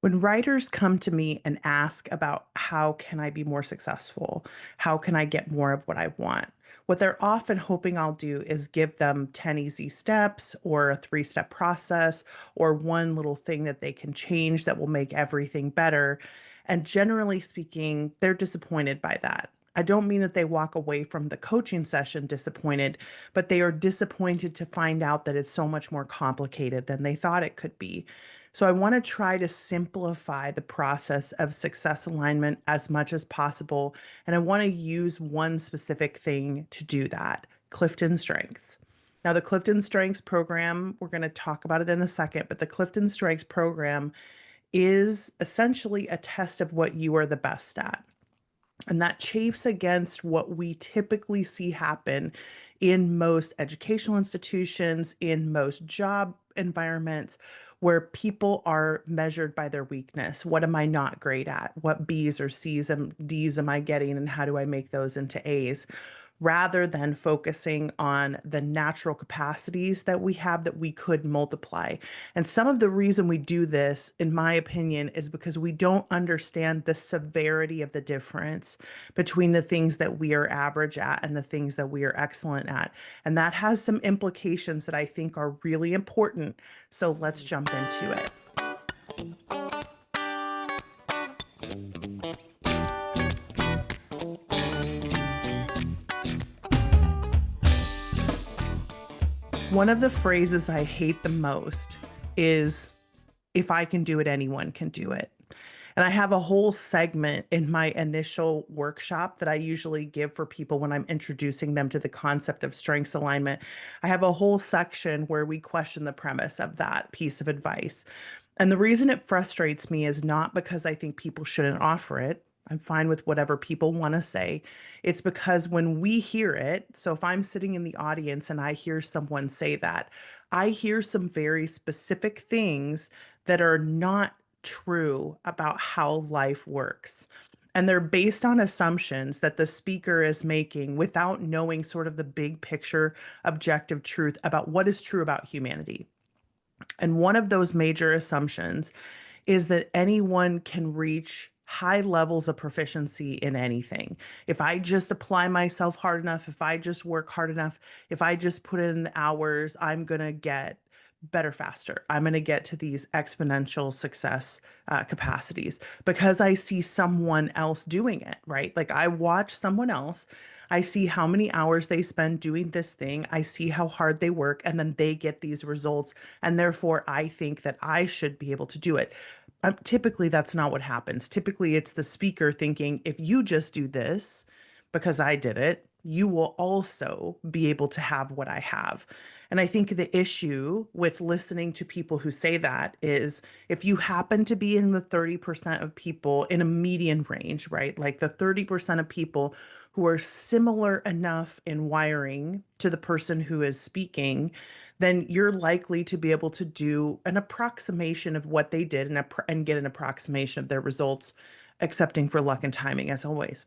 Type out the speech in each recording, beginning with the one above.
When writers come to me and ask about how can I be more successful? How can I get more of what I want? What they're often hoping I'll do is give them 10 easy steps or a three-step process or one little thing that they can change that will make everything better. And generally speaking, they're disappointed by that. I don't mean that they walk away from the coaching session disappointed, but they are disappointed to find out that it's so much more complicated than they thought it could be. So I want to try to simplify the process of success alignment as much as possible. And I want to use one specific thing to do that, Clifton Strengths. Now, the Clifton Strengths program, we're going to talk about it in a second, but the Clifton Strengths program is essentially a test of what you are the best at. And that chafes against what we typically see happen in most educational institutions, in most job environments, where people are measured by their weakness. What am I not great at? What B's or C's and D's am I getting? And how do I make those into A's? Rather than focusing on the natural capacities that we have that we could multiply. And some of the reason we do this, in my opinion, is because we don't understand the severity of the difference between the things that we are average at and the things that we are excellent at. And that has some implications that I think are really important. So let's jump into it. One of the phrases I hate the most is, if I can do it, anyone can do it. And I have a whole segment in my initial workshop that I usually give for people when I'm introducing them to the concept of strengths alignment. I have a whole section where we question the premise of that piece of advice. And the reason it frustrates me is not because I think people shouldn't offer it. I'm fine with whatever people want to say. It's because when we hear it, so if I'm sitting in the audience and I hear someone say that, I hear some very specific things that are not true about how life works. And they're based on assumptions that the speaker is making without knowing sort of the big picture, objective truth about what is true about humanity. And one of those major assumptions is that anyone can reach high levels of proficiency in anything. If I just apply myself hard enough, if I just work hard enough, if I just put in the hours, I'm going to get better faster. I'm going to get to these exponential success capacities because I see someone else doing it, right? Like I watch someone else. I see how many hours they spend doing this thing. I see how hard they work, and then they get these results. And therefore, I think that I should be able to do it. Typically, that's not what happens. Typically, it's the speaker thinking, if you just do this because I did it, you will also be able to have what I have. And I think the issue with listening to people who say that is if you happen to be in the 30% of people in a median range, right? Like the 30% of people who are similar enough in wiring to the person who is speaking, then you're likely to be able to do an approximation of what they did and get an approximation of their results, accepting for luck and timing as always.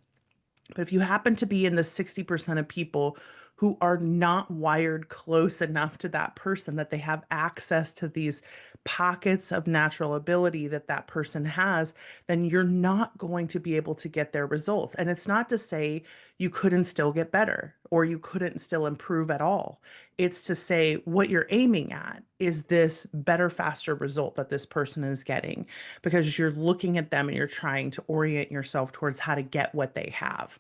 But if you happen to be in the 60% of people who are not wired close enough to that person, that they have access to these pockets of natural ability that that person has, then you're not going to be able to get their results. And it's not to say you couldn't still get better or you couldn't still improve at all. It's to say what you're aiming at is this better, faster result that this person is getting because you're looking at them and you're trying to orient yourself towards how to get what they have.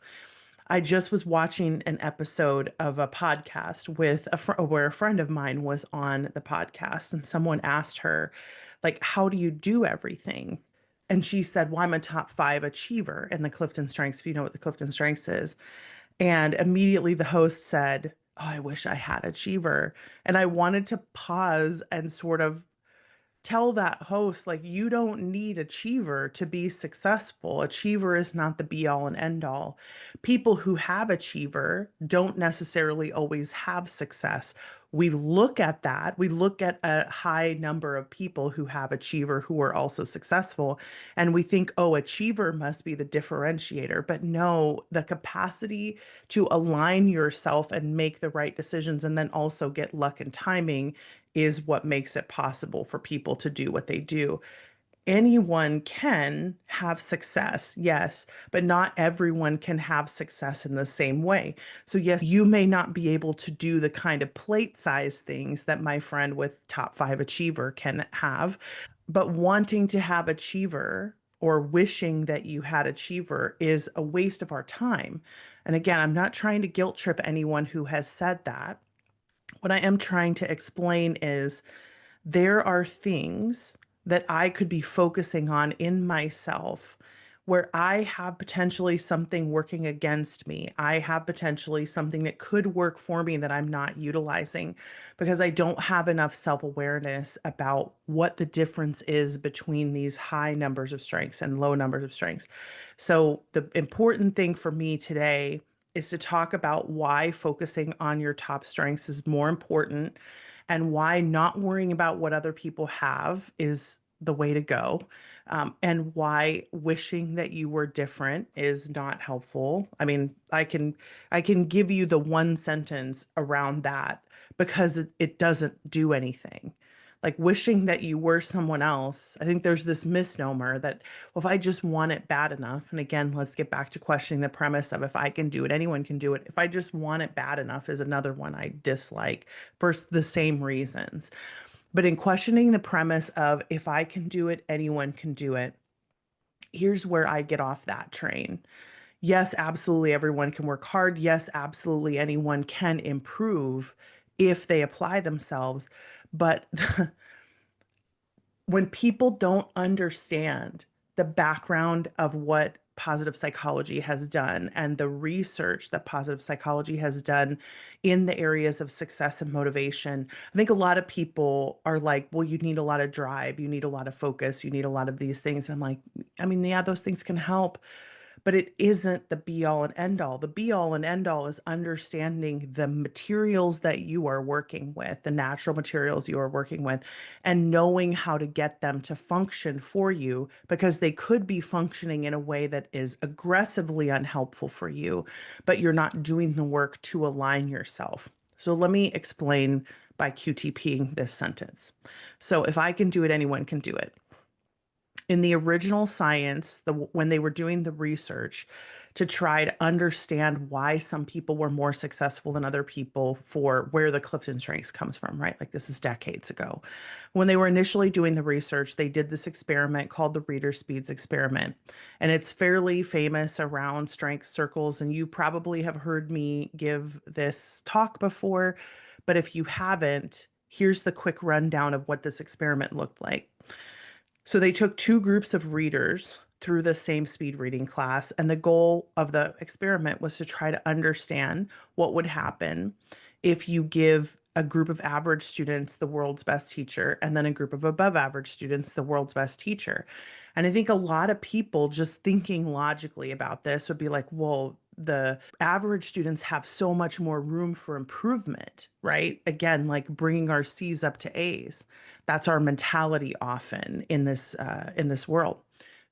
I just was watching an episode of a podcast with where a friend of mine was on the podcast, and someone asked her, like, how do you do everything? And she said, well, I'm a top five achiever in the Clifton Strengths, if you know what the Clifton Strengths is. And immediately the host said, oh, I wish I had achiever. And I wanted to pause and sort of tell that host, like, you don't need achiever to be successful. Achiever is not the be all and end all. People who have achiever don't necessarily always have success. We look at that. We look at a high number of people who have achiever who are also successful, and we think, oh, achiever must be the differentiator. But no, the capacity to align yourself and make the right decisions and then also get luck and timing is what makes it possible for people to do what they do. anyone can have success, yes, but not everyone can have success in the same way. So, yes, you may not be able to do the kind of plate size things that my friend with top five achiever can have, but wanting to have achiever or wishing that you had achiever is a waste of our time. And again, I'm not trying to guilt trip anyone who has said that. What I am trying to explain is there are things that I could be focusing on in myself where I have potentially something working against me. I have potentially something that could work for me that I'm not utilizing because I don't have enough self-awareness about what the difference is between these high numbers of strengths and low numbers of strengths. So, the important thing for me today is to talk about why focusing on your top strengths is more important and why not worrying about what other people have is the way to go, and why wishing that you were different is not helpful. I mean, I can give you the one sentence around that because it doesn't do anything. Like wishing that you were someone else, I think there's this misnomer that, well, if I just want it bad enough, and again, let's get back to questioning the premise of if I can do it, anyone can do it. If I just want it bad enough is another one I dislike for the same reasons. But in questioning the premise of if I can do it, anyone can do it, here's where I get off that train. Yes, absolutely, everyone can work hard. Yes, absolutely, anyone can improve if they apply themselves. But when people don't understand the background of what positive psychology has done and the research that positive psychology has done in the areas of success and motivation, I think a lot of people are like, well, you need a lot of drive, you need a lot of focus, you need a lot of these things. And I'm like, I mean, yeah, those things can help, but it isn't the be all and end all. The be all and end all is understanding the materials that you are working with, the natural materials you are working with, and knowing how to get them to function for you because they could be functioning in a way that is aggressively unhelpful for you, but you're not doing the work to align yourself. So let me explain by QTPing this sentence. So if I can do it, anyone can do it. In the original science, when they were doing the research to try to understand why some people were more successful than other people for where the Clifton Strengths comes from, right? Like this is decades ago. When they were initially doing the research, they did this experiment called the Reader Speeds experiment. And it's fairly famous around strength circles. And you probably have heard me give this talk before. But if you haven't, here's the quick rundown of what this experiment looked like. So they took two groups of readers through the same speed reading class, and the goal of the experiment was to try to understand what would happen if you give a group of average students the world's best teacher and then a group of above average students the world's best teacher. And I think a lot of people just thinking logically about this would be like, well, the average students have so much more room for improvement, right? Again, like bringing our C's up to A's. That's our mentality often in this world.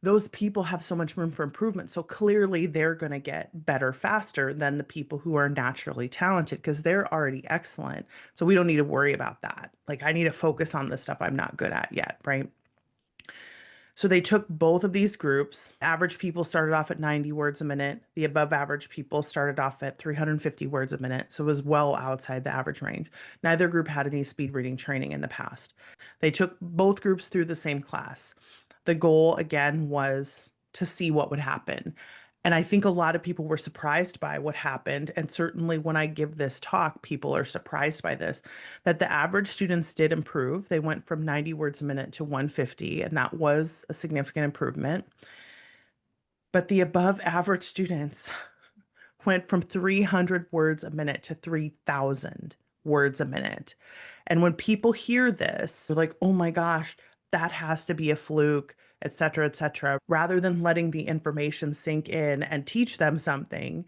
Those people have so much room for improvement. So clearly they're going to get better faster than the people who are naturally talented because they're already excellent. So we don't need to worry about that. Like I need to focus on the stuff I'm not good at yet, right? So they took both of these groups. Average people started off at 90 words a minute. The above average people started off at 350 words a minute. So it was well outside the average range. Neither group had any speed reading training in the past. They took both groups through the same class. The goal, again, was to see what would happen. And I think a lot of people were surprised by what happened. And certainly when I give this talk, people are surprised by this, that the average students did improve. They went from 90 words a minute to 150, and that was a significant improvement. But the above average students went from 300 words a minute to 3,000 words a minute. And when people hear this, they're like, oh my gosh, that has to be a fluke, et cetera, et cetera, rather than letting the information sink in and teach them something,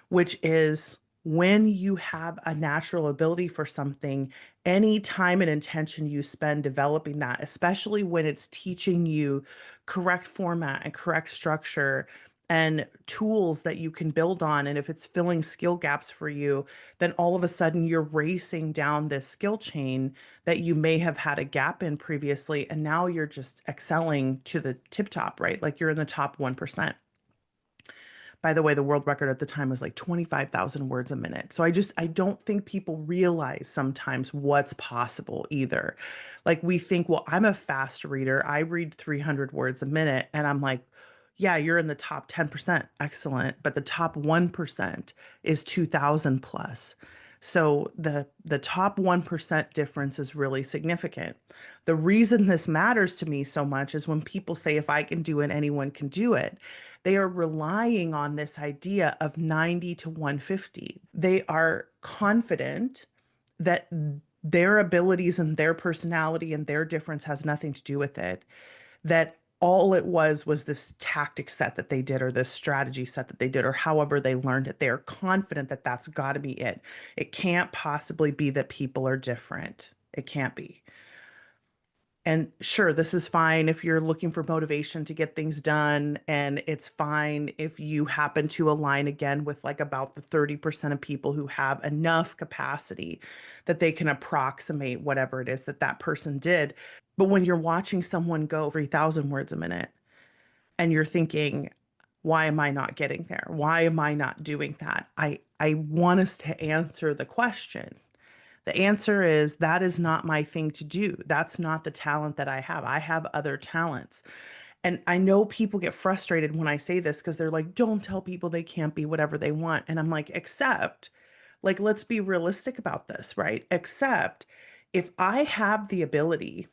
which is when you have a natural ability for something, any time and intention you spend developing that, especially when it's teaching you correct format and correct structure and tools that you can build on. And if it's filling skill gaps for you, then all of a sudden you're racing down this skill chain that you may have had a gap in previously. And now you're just excelling to the tip top, right? Like you're in the top 1%. By the way, the world record at the time was like 25,000 words a minute. So I don't think people realize sometimes what's possible either. Like we think, well, I'm a fast reader. I read 300 words a minute. And I'm like, yeah, you're in the top 10%. Excellent. But the top 1% is 2000 plus. So the top 1% difference is really significant. The reason this matters to me so much is when people say, if I can do it, anyone can do it. They are relying on this idea of 90 to 150. They are confident that their abilities and their personality and their difference has nothing to do with it. That all it was this tactic set that they did, or this strategy set that they did, or however they learned it. They are confident that that's got to be it. It can't possibly be that people are different. It can't be. And sure, this is fine if you're looking for motivation to get things done. And it's fine if you happen to align again with like about the 30% of people who have enough capacity that they can approximate whatever it is that that person did. But when you're watching someone go 3,000 words a minute and you're thinking, why am I not getting there? Why am I not doing that? I want us to answer the question. The answer is that is not my thing to do. That's not the talent that I have. I have other talents. And I know people get frustrated when I say this because they're like, don't tell people they can't be whatever they want. And I'm like, except, like, let's be realistic about this, right? Except if I have the ability,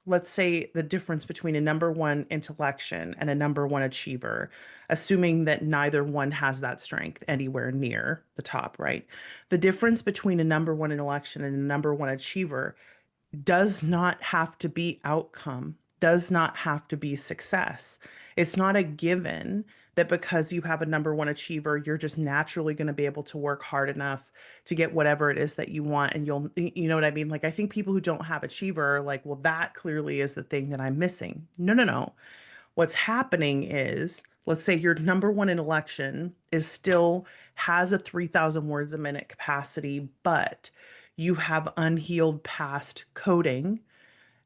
let's say the difference between a number one intellection and a number one achiever, assuming that neither one has that strength anywhere near the top, right? The difference between a number one intellection and a number one achiever does not have to be outcome, does not have to be success. It's not a given that because you have a number one achiever, you're just naturally going to be able to work hard enough to get whatever it is that you want. And you know what I mean? Like, I think people who don't have achiever are like, well, that clearly is the thing that I'm missing. No, no, no. What's happening is, let's say your number one intellection is still has a 3,000 words a minute capacity, but you have unhealed past coding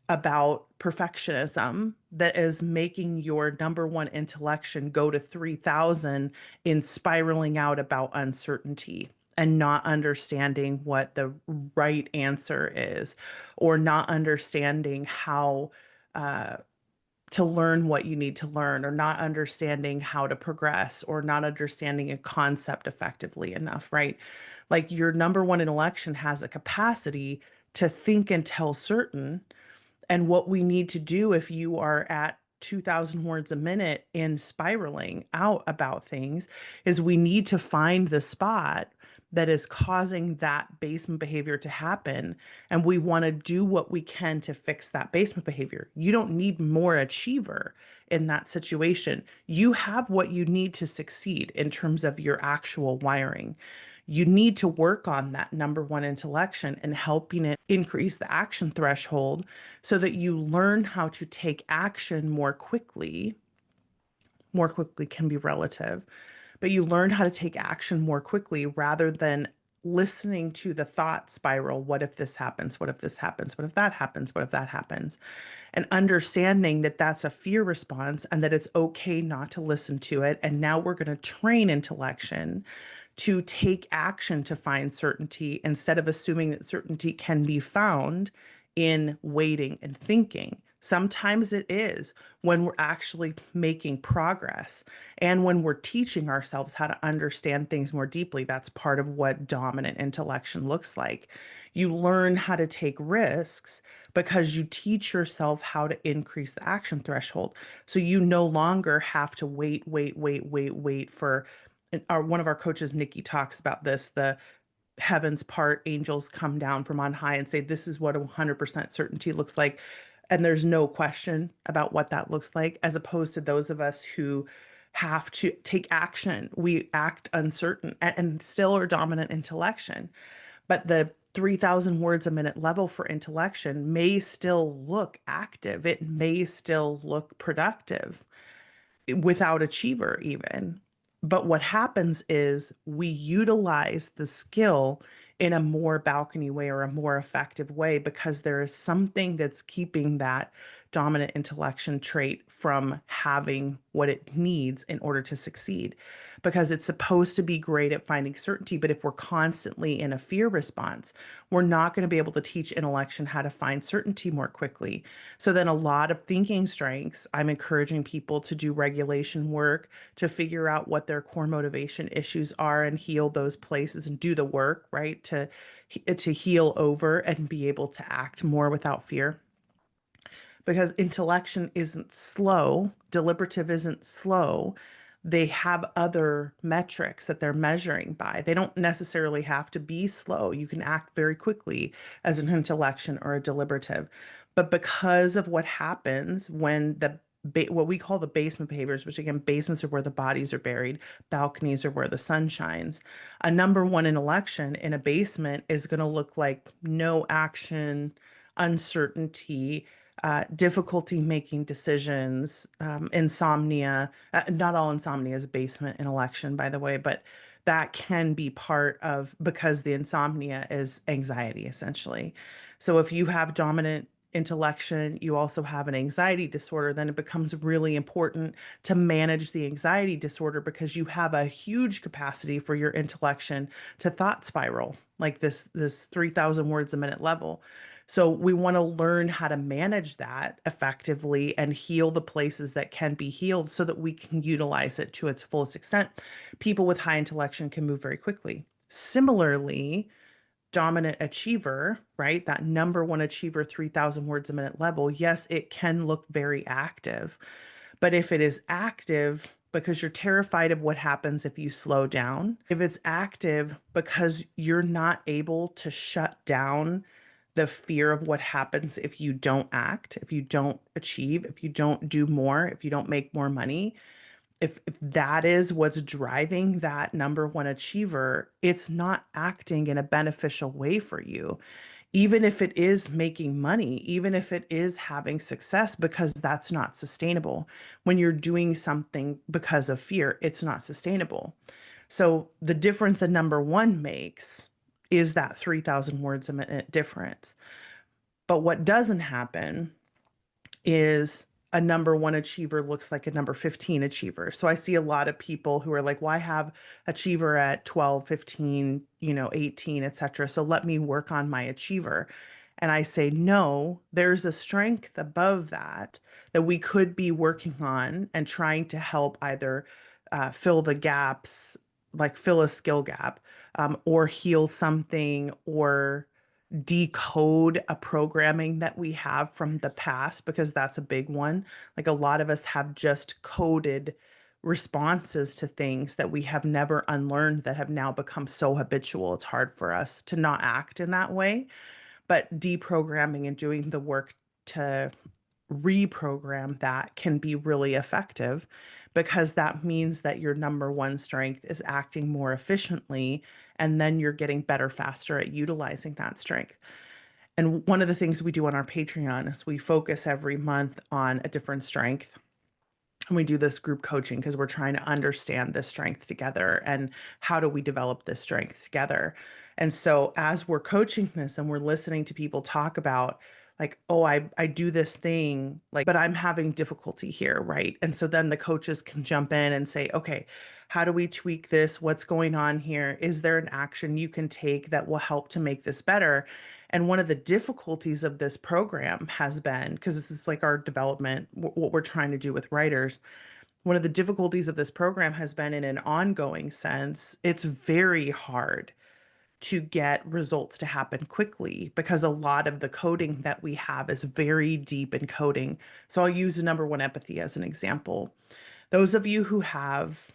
about perfectionism that is making your number one intellection go to 3,000 in spiraling out about uncertainty and not understanding what the right answer is, or not understanding how to learn what you need to learn, or not understanding how to progress, or not understanding a concept effectively enough, right? Like your number one intellection has a capacity to think and tell certain, and what we need to do if you are at 2,000 words a minute in spiraling out about things is we need to find the spot that is causing that basement behavior to happen. And we want to do what we can to fix that basement behavior. You don't need more achiever in that situation. You have what you need to succeed in terms of your actual wiring. You need to work on that number one intellection and helping it increase the action threshold so that you learn how to take action more quickly. More quickly can be relative, but you learn how to take action more quickly rather than listening to the thought spiral. What if this happens? What if this happens? What if that happens? What if that happens? And understanding that that's a fear response and that it's okay not to listen to it. And now we're going to train intellection to take action to find certainty instead of assuming that certainty can be found in waiting and thinking. Sometimes it is when we're actually making progress and when we're teaching ourselves how to understand things more deeply. That's part of what dominant intellection looks like. You learn how to take risks because you teach yourself how to increase the action threshold. So you no longer have to wait for one of our coaches, Nikki, talks about this, the heavens part, angels come down from on high and say, this is what 100% certainty looks like. And there's no question about what that looks like, as opposed to those of us who have to take action. We act uncertain and still are dominant intellection. But the 3,000 words a minute level for intellection may still look active. It may still look productive. without achiever even. But what happens is we utilize the skill in a more balcony way or a more effective way because there is something that's keeping that dominant intellection trait from having what it needs in order to succeed. Because it's supposed to be great at finding certainty, but if we're constantly in a fear response, we're not going to be able to teach intellection how to find certainty more quickly. So then a lot of thinking strengths, I'm encouraging people to do regulation work to figure out what their core motivation issues are and heal those places and do the work, right? To heal over and be able to act more without fear. Because intellection isn't slow, deliberative isn't slow. They have other metrics that they're measuring by. They don't necessarily have to be slow. You can act very quickly as an intellection or a deliberative. But because of what happens when what we call the basement behaviors, which again, basements are where the bodies are buried, balconies are where the sun shines. A number one intellection in a basement is going to look like no action, uncertainty, difficulty making decisions, insomnia. Not all insomnia is basement intellection, by the way, but that can be part of because the insomnia is anxiety essentially. So if you have dominant intellection, you also have an anxiety disorder, then it becomes really important to manage the anxiety disorder because you have a huge capacity for your intellection to thought spiral, like this 3,000 words a minute level. So we want to learn how to manage that effectively and heal the places that can be healed so that we can utilize it to its fullest extent. People with high intellection can move very quickly. Similarly, dominant achiever, right? That number one achiever, 3,000 words a minute level, yes, it can look very active. But if it is active because you're terrified of what happens if you slow down, if it's active because you're not able to shut down the fear of what happens if you don't act, if you don't achieve, if you don't do more, if you don't make more money, if that is what's driving that number one achiever, it's not acting in a beneficial way for you. Even if it is making money, even if it is having success, because that's not sustainable. When you're doing something because of fear, it's not sustainable. So the difference a number one makes is that 3,000 words a minute difference. But what doesn't happen is a number one achiever looks like a number 15 achiever. So I see a lot of people who are like, well, I have achiever at 12, 15, 18, etc. So let me work on my achiever. And I say, no, there's a strength above that that we could be working on and trying to help either fill the gaps, like fill a skill gap, or heal something, or decode a programming that we have from the past, because that's a big one. Like a lot of us have just coded responses to things that we have never unlearned that have now become so habitual. It's hard for us to not act in that way. But deprogramming and doing the work to reprogram that can be really effective because that means that your number one strength is acting more efficiently, and then you're getting better faster at utilizing that strength. And one of the things we do on our Patreon is we focus every month on a different strength. And we do this group coaching because we're trying to understand this strength together and how do we develop this strength together. And so as we're coaching this and we're listening to people talk about like, oh, I do this thing, like, but I'm having difficulty here, right? And so then the coaches can jump in and say, okay, how do we tweak this? What's going on here? Is there an action you can take that will help to make this better? And one of the difficulties of this program has been, because this is like our development, what we're trying to do with writers, one of the difficulties of this program has been in an ongoing sense, it's very hard to get results to happen quickly because a lot of the coding that we have is very deep in coding. So I'll use the number one empathy as an example. Those of you who have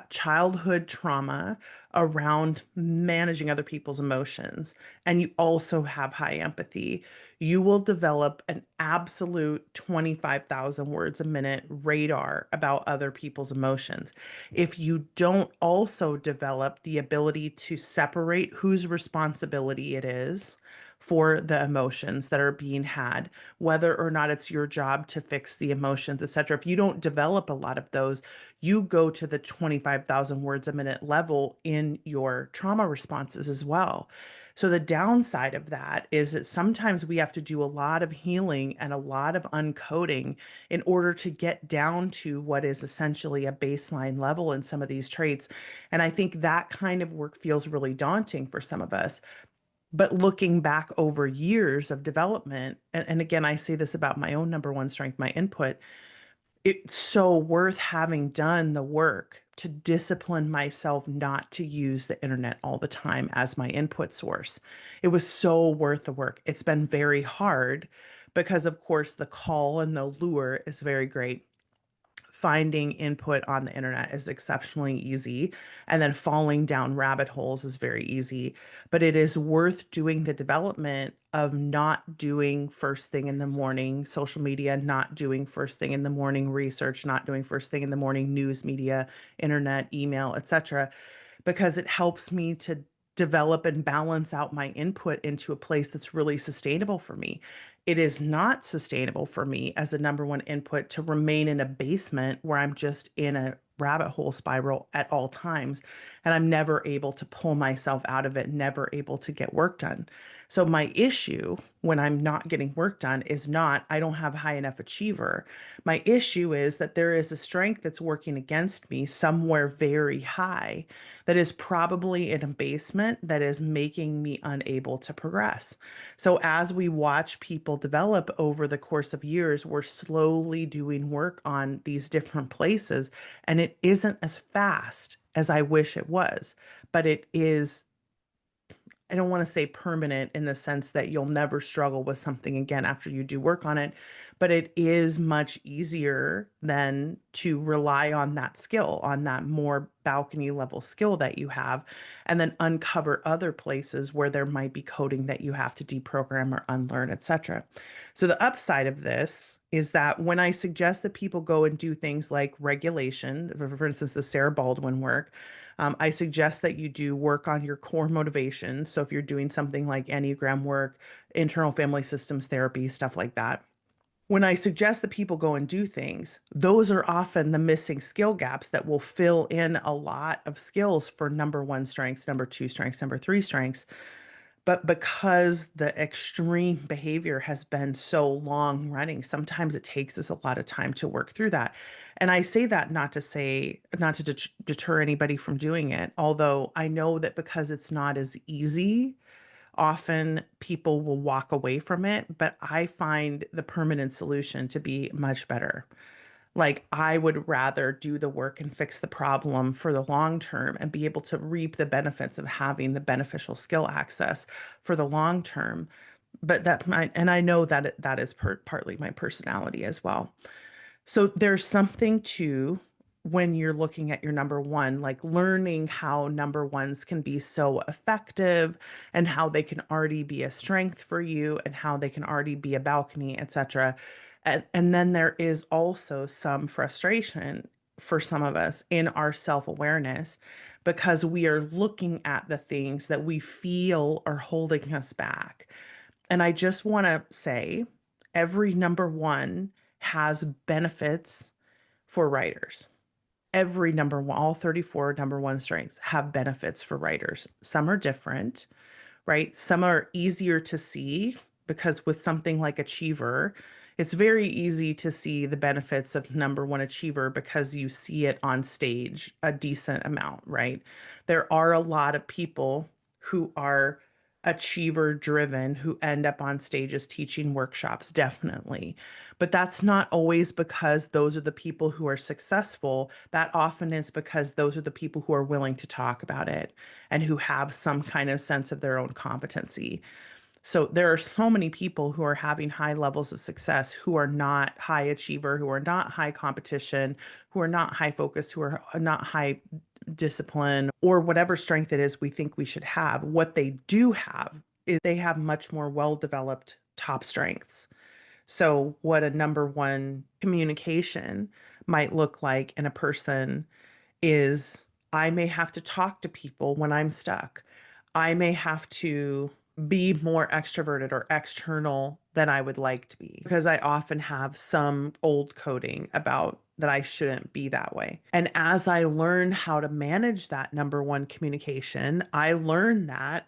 childhood trauma around managing other people's emotions, and you also have high empathy, you will develop an absolute 25,000 words a minute radar about other people's emotions. If you don't also develop the ability to separate whose responsibility it is for the emotions that are being had, whether or not it's your job to fix the emotions, etc. If you don't develop a lot of those, you go to the 25,000 words a minute level in your trauma responses as well. So the downside of that is that sometimes we have to do a lot of healing and a lot of uncoding in order to get down to what is essentially a baseline level in some of these traits. And I think that kind of work feels really daunting for some of us. But looking back over years of development, and again, I say this about my own number one strength, my input, it's so worth having done the work to discipline myself not to use the internet all the time as my input source. It was so worth the work. It's been very hard because, of course, the call and the lure is very great. Finding input on the internet is exceptionally easy, and then falling down rabbit holes is very easy. But it is worth doing the development of not doing first thing in the morning social media, not doing first thing in the morning research, not doing first thing in the morning news media, internet, email, etc., because it helps me to develop and balance out my input into a place that's really sustainable for me. It is not sustainable for me as a number one input to remain in a basement where I'm just in a rabbit hole spiral at all times and I'm never able to pull myself out of it, never able to get work done. So my issue when I'm not getting work done is not I don't have high enough achiever. My issue is that there is a strength that's working against me somewhere very high that is probably in a basement that is making me unable to progress. So as we watch people develop over the course of years, we're slowly doing work on these different places, and it isn't as fast as I wish it was, but it is, I don't want to say permanent in the sense that you'll never struggle with something again after you do work on it, but it is much easier than to rely on that skill, on that more balcony level skill that you have, and then uncover other places where there might be coding that you have to deprogram or unlearn, etc. So the upside of this is that when I suggest that people go and do things like regulation, for instance, the Sarah Baldwin work, I suggest that you do work on your core motivations. So if you're doing something like Enneagram work, internal family systems therapy, stuff like that. When I suggest that people go and do things, those are often the missing skill gaps that will fill in a lot of skills for number one strengths, number two strengths, number three strengths. But because the extreme behavior has been so long running, sometimes it takes us a lot of time to work through that. And I say that not to say, not to deter anybody from doing it, although I know that because it's not as easy, often people will walk away from it. But I find the permanent solution to be much better. Like, I would rather do the work and fix the problem for the long term and be able to reap the benefits of having the beneficial skill access for the long term. But that might, and I know that that is partly my personality as well. So there's something to when you're looking at your number one, like learning how number ones can be so effective and how they can already be a strength for you and how they can already be a balcony, etc. And then there is also some frustration for some of us in our self-awareness because we are looking at the things that we feel are holding us back. And I just want to say every number one has benefits for writers. Every number one, all 34 number one strengths have benefits for writers. Some are different, right? Some are easier to see because with something like Achiever, it's very easy to see the benefits of number one Achiever because you see it on stage a decent amount, right? There are a lot of people who are achiever driven who end up on stages teaching workshops, definitely. But that's not always because those are the people who are successful. That often is because those are the people who are willing to talk about it and who have some kind of sense of their own competency. So there are so many people who are having high levels of success who are not high achiever, who are not high competition, who are not high focus, who are not high discipline, or whatever strength it is we think we should have. What they do have is they have much more well-developed top strengths. So what a number one communication might look like in a person is I may have to talk to people when I'm stuck. I may have to be more extroverted or external than I would like to be because I often have some old coding about that I shouldn't be that way. And as I learn how to manage that number one communication, I learn that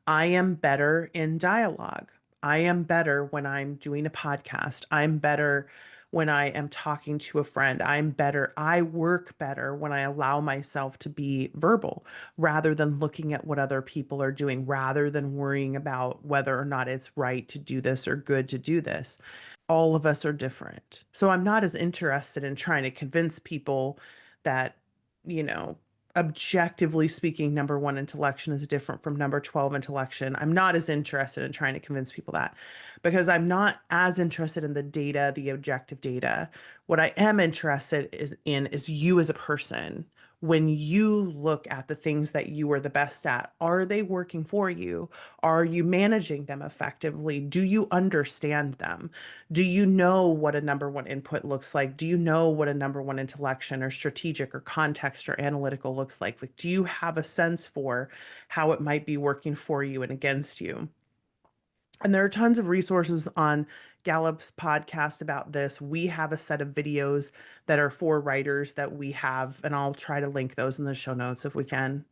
I am better in dialogue. I am better when I'm doing a podcast. I'm better when I am talking to a friend. I'm better. I work better when I allow myself to be verbal rather than looking at what other people are doing, rather than worrying about whether or not it's right to do this or good to do this. All of us are different. So I'm not as interested in trying to convince people that, you know, objectively speaking, number one intellection is different from number 12 intellection. I'm not as interested in trying to convince people that because I'm not as interested in the data, the objective data. What I am interested is you as a person. When you look at the things that you are the best at, are they working for you? Are you managing them effectively? Do you understand them? Do you know what a number one input looks like? Do you know what a number one intellection or strategic or context or analytical looks like? Like, do you have a sense for how it might be working for you and against you? And there are tons of resources on Gallup's podcast about this. We have a set of videos that are for writers that we have, and I'll try to link those in the show notes if we can.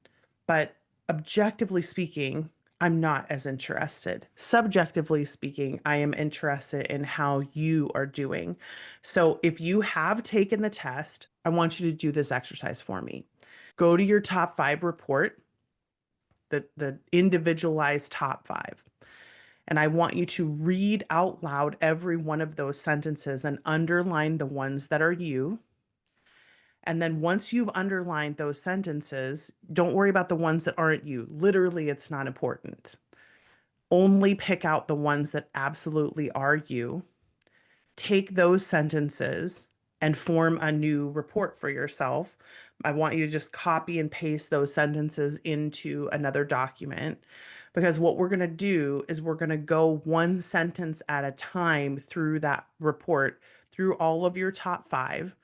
But objectively speaking, I'm not as interested. Subjectively speaking, I am interested in how you are doing. So if you have taken the test, I want you to do this exercise for me. Go to your top five report, the individualized top five. And I want you to read out loud every one of those sentences and underline the ones that are you. And then once you've underlined those sentences, don't worry about the ones that aren't you. Literally, it's not important. Only pick out the ones that absolutely are you. Take those sentences and form a new report for yourself. I want you to just copy and paste those sentences into another document because what we're going to do is we're going to go one sentence at a time through that report, through all of your top five.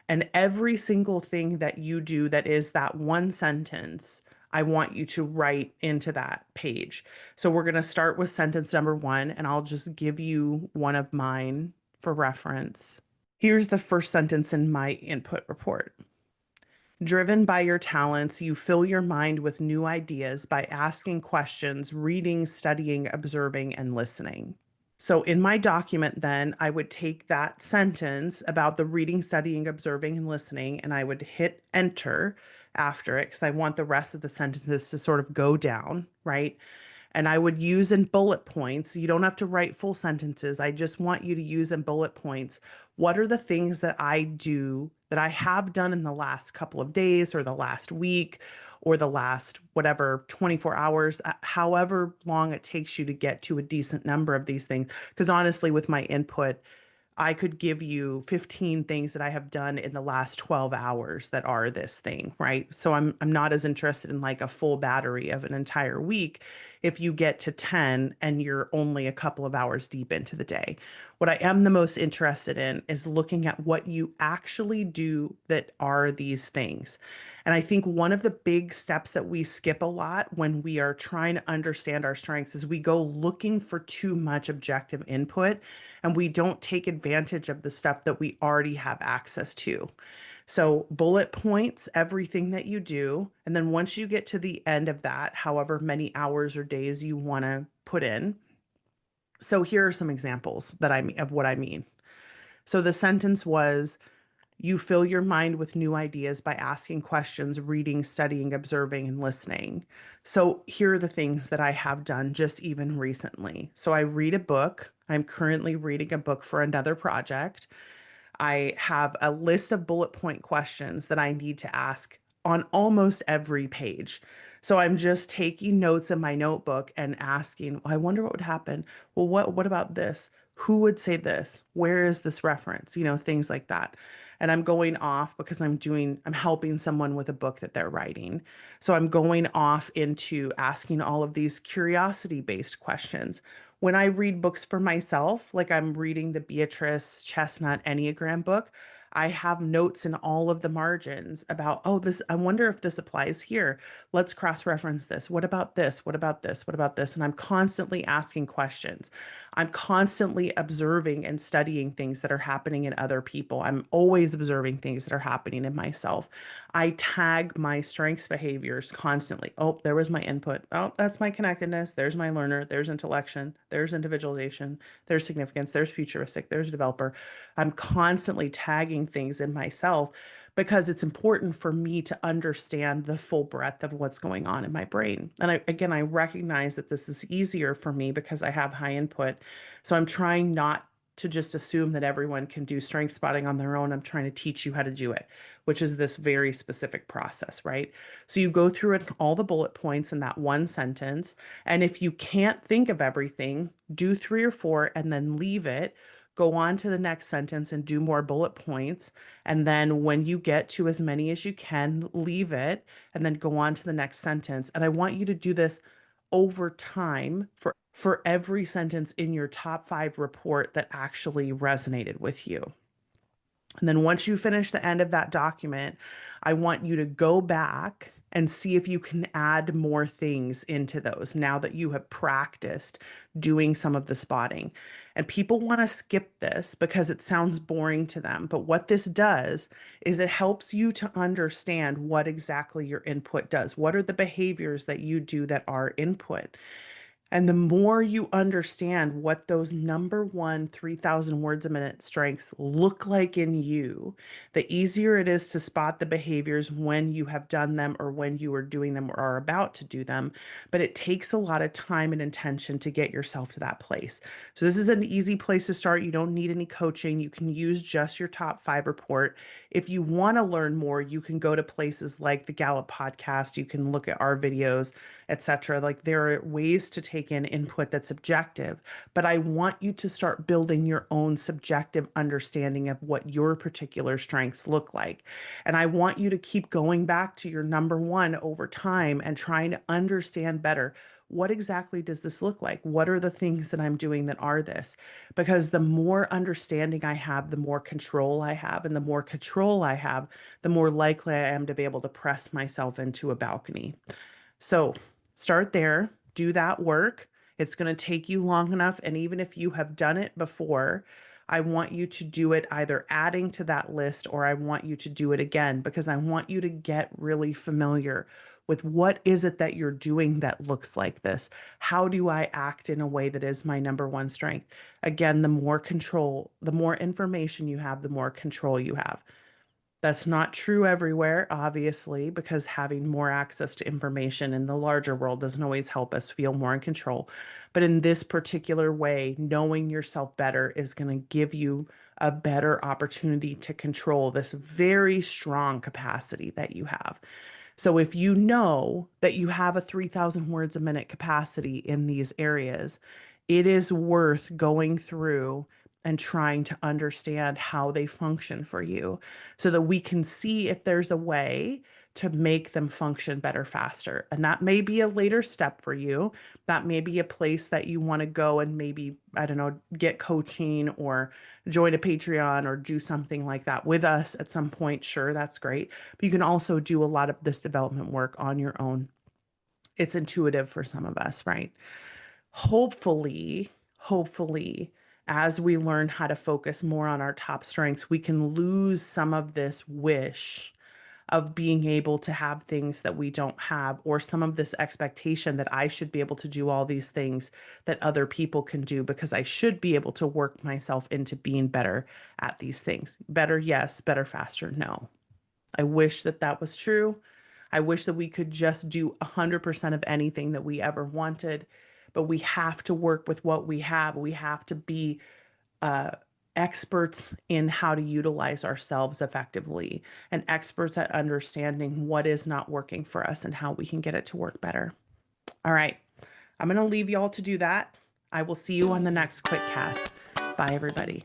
And every single thing that you do that is that one sentence, I want you to write into that page. So we're going to start with sentence number one, and I'll just give you one of mine for reference. Here's the first sentence in my input report. Driven by your talents, you fill your mind with new ideas by asking questions, reading, studying, observing, and listening. So in my document, then I would take that sentence about the reading, studying, observing, and listening, and I would hit enter after it because I want the rest of the sentences to sort of go down, right? And I would use in bullet points. You don't have to write full sentences. I just want you to use in bullet points. What are the things that I do that I have done in the last couple of days or the last week or the last whatever 24 hours, however long it takes you to get to a decent number of these things? Because honestly, with my input, I could give you 15 things that I have done in the last 12 hours that are this thing, right? So I'm not as interested in like a full battery of an entire week if you get to 10 and you're only a couple of hours deep into the day. What I am the most interested in is looking at what you actually do that are these things. And I think one of the big steps that we skip a lot when we are trying to understand our strengths is we go looking for too much objective input and we don't take advantage of the stuff that we already have access to. So, bullet points, everything that you do. And then once you get to the end of that, however many hours or days you want to put in. So, here are some examples that I mean of what I mean. So, the sentence was, you fill your mind with new ideas by asking questions, reading, studying, observing, and listening. So, here are the things that I have done just even recently. So, I read a book. I'm currently reading a book for another project. I have a list of bullet point questions that I need to ask on almost every page. So I'm just taking notes in my notebook and asking, I wonder what would happen. Well, what about this? Who would say this? Where is this reference? You know, things like that. And I'm going off because I'm helping someone with a book that they're writing. So I'm going off into asking all of these curiosity-based questions. When I read books for myself, like I'm reading the Beatrice Chestnut Enneagram book, I have notes in all of the margins about, oh, this, I wonder if this applies here. Let's cross-reference this. What about this? What about this? What about this? And I'm constantly asking questions. I'm constantly observing and studying things that are happening in other people. I'm always observing things that are happening in myself. I tag my strengths behaviors constantly. Oh, there was my input. Oh, that's my connectedness. There's my learner. There's intellection. There's individualization. There's significance. There's futuristic. There's developer. I'm constantly tagging things in myself because it's important for me to understand the full breadth of what's going on in my brain. And I recognize that this is easier for me because I have high input. So I'm trying not to just assume that everyone can do strength spotting on their own. I'm trying to teach you how to do it, which is this very specific process, right? So you go through it, all the bullet points in that one sentence. And if you can't think of everything, do 3 or 4 and then leave it. Go on to the next sentence and do more bullet points. And then when you get to as many as you can, leave it and then go on to the next sentence. And I want you to do this over time for every sentence in your top 5 report that actually resonated with you. And then once you finish the end of that document, I want you to go back and see if you can add more things into those now that you have practiced doing some of the spotting. And people want to skip this because it sounds boring to them. But what this does is it helps you to understand what exactly your input does. What are the behaviors that you do that are input? And the more you understand what those number one 3,000 words a minute strengths look like in you, the easier it is to spot the behaviors when you have done them or when you are doing them or are about to do them. But it takes a lot of time and intention to get yourself to that place. So this is an easy place to start. You don't need any coaching. You can use just your top 5 report. If you want to learn more, you can go to places like the Gallup podcast. You can look at our videos, etc. Like there are ways to take in input that's objective, but I want you to start building your own subjective understanding of what your particular strengths look like. And I want you to keep going back to your number one over time and trying to understand better. What exactly does this look like? What are the things that I'm doing that are this? Because the more understanding I have, the more control I have. And the more control I have, the more likely I am to be able to press myself into a balcony. So start there, do that work. It's going to take you long enough. And even if you have done it before, I want you to do it either adding to that list or I want you to do it again because I want you to get really familiar with what is it that you're doing that looks like this? How do I act in a way that is my number one strength? Again, the more control, the more information you have, the more control you have. That's not true everywhere, obviously, because having more access to information in the larger world doesn't always help us feel more in control. But in this particular way, knowing yourself better is going to give you a better opportunity to control this very strong capacity that you have. So if you know that you have a 3,000 words a minute capacity in these areas, it is worth going through and trying to understand how they function for you so that we can see if there's a way to make them function better faster. And that may be a later step for you. That may be a place that you want to go and maybe, I don't know, get coaching or join a Patreon or do something like that with us at some point. Sure, that's great. But you can also do a lot of this development work on your own. It's intuitive for some of us, right? Hopefully, as we learn how to focus more on our top strengths, we can lose some of this wish of being able to have things that we don't have, or some of this expectation that I should be able to do all these things that other people can do because I should be able to work myself into being better at these things. Better, yes. Better, faster, no. I wish that that was true. I wish that we could just do 100% of anything that we ever wanted, but we have to work with what we have. We have to be uh, experts in how to utilize ourselves effectively and experts at understanding what is not working for us and how we can get it to work better. All right, I'm going to leave y'all to do that. I will see you on the next Quitcast. Bye, everybody.